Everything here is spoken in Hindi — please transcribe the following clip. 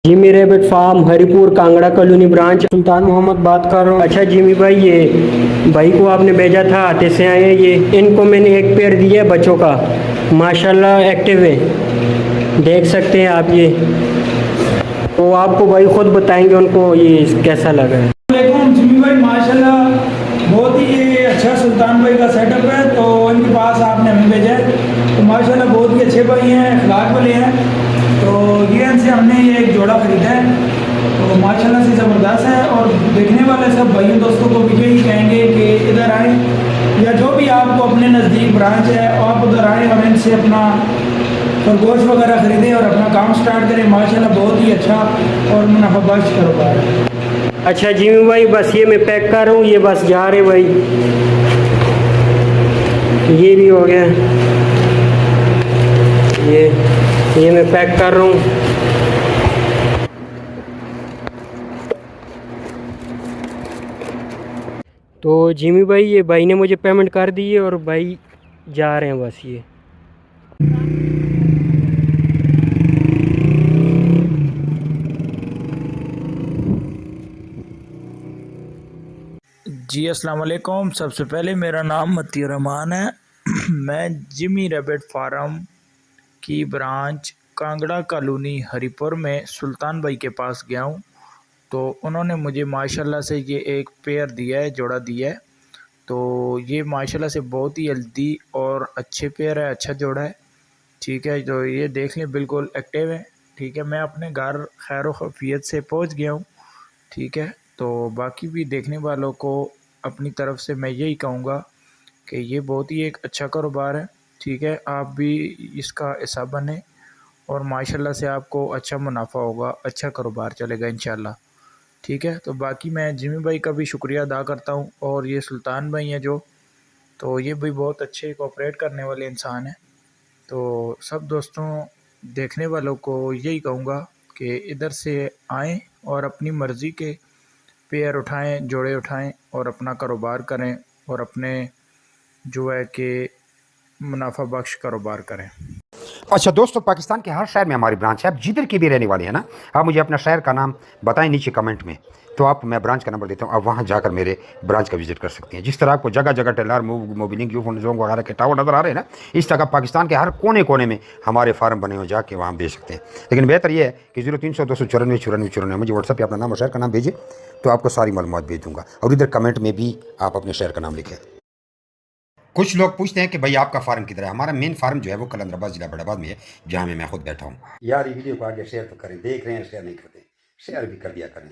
Jimmy rabbit farm Haripur Kangra colony branch Sultan Mohammad बात कर रहा हूँ। अच्छा जिमी भाई, ये भाई को आपने भेजा था आते से आए हैं। ये इनको मैंने एक पेयर दिया है बच्चों का, माशाल्लाह एक्टिव है, देख सकते हैं आप। ये तो आपको भाई खुद बताएंगे उनको ये कैसा लगा है। वालेकुम जिमी भाई, माशाल्लाह बहुत ही ये अच्छा सुल्तान भाई का सेटअप है। तो इनके पास आपने हमें भेजा है, तो माशाल्लाह बहुत ही अच्छे भाई हैं, अखलाक वाले हैं। तो ये इनसे हमने ये एक जोड़ा खरीदा है, तो माशाल्लाह से ज़बरदस्त है। और देखने वाले सब भाइयों दोस्तों को भी यही कहेंगे कि इधर आएँ, या जो भी आपको अपने नज़दीक ब्रांच है आप उधर आएँ और इनसे अपना खरगोश वगैरह खरीदें और अपना काम स्टार्ट करें। माशाल्लाह बहुत ही अच्छा और मुनाफाबख्श कारोबार है। अच्छा जिमी भाई, बस ये मैं पैक कर रहा हूँ, ये बस जा रहे भाई। ये भी हो गया, ये मैं पैक कर रहा हूँ। तो जिमी भाई, ये भाई ने मुझे पेमेंट कर दी है और भाई जा रहे हैं बस। ये जी अस्सलाम वालेकुम। सबसे पहले मेरा नाम मती रहमान है। मैं जिमी रैबिट फार्म की ब्रांच कांगड़ा कॉलोनी हरिपुर में सुल्तान भाई के पास गया हूँ। तो उन्होंने मुझे माशाल्लाह से ये एक पेयर दिया है, जोड़ा दिया है। तो ये माशाल्लाह से बहुत ही हेल्दी और अच्छे पेयर है, अच्छा जोड़ा है। ठीक है, तो ये देख लें, बिल्कुल एक्टिव है। ठीक है, मैं अपने घर खैर खफियत से पहुँच गया हूँ। ठीक है, तो बाकी भी देखने वालों को अपनी तरफ से मैं यही कहूँगा कि ये बहुत ही एक अच्छा कारोबार है। ठीक है, आप भी इसका हिस्सा बने और माशाल्लाह से आपको अच्छा मुनाफा होगा, अच्छा कारोबार चलेगा इंशाल्लाह। ठीक है, तो बाकी मैं जिमी भाई का भी शुक्रिया अदा करता हूँ, और ये सुल्तान भाई हैं जो, तो ये भी बहुत अच्छे कोऑपरेट करने वाले इंसान हैं। तो सब दोस्तों, देखने वालों को यही कहूँगा कि इधर से आएँ और अपनी मर्ज़ी के पेयर उठाएं, जोड़े उठाएं और अपना कारोबार करें, और अपने जो है कि मुनाफा बख्श कारोबार करें। अच्छा दोस्तों, पाकिस्तान के हर शहर में हमारी ब्रांच है। आप जिधर के भी रहने वाले हैं ना, आप मुझे अपना शहर का नाम बताएं नीचे कमेंट में, तो आप मैं ब्रांच का नंबर देता हूं, आप वहां जाकर मेरे ब्रांच का विजिट कर सकते हैं। जिस तरह आपको जगह जगह टेलर मोबिलिंग जोंग वगैरह के टावर नज़र आ रहे हैं ना, इस तरह पाकिस्तान के हर कोने कोने में हमारे फार्म बने हुए, जाके वहाँ बेच सकते हैं। लेकिन बेहतर यह है कि 0300 294 94 94 मुझे व्हाट्सएप पर अपना नाम और शहर का नाम भेजें, तो आपको सारी मालूमात भेज दूँगा। और इधर कमेंट में भी आप अपने शहर का नाम लिखें। कुछ लोग पूछते हैं कि भाई आपका फार्म किधर है। हमारा मेन फार्म जो है वो कलंदराबाद जिला बड़ाबाद में है, जहाँ मैं खुद बैठा हूँ। यार ये वीडियो को आगे शेयर तो करें, देख रहे हैं शेयर नहीं करते, शेयर भी कर दिया करें।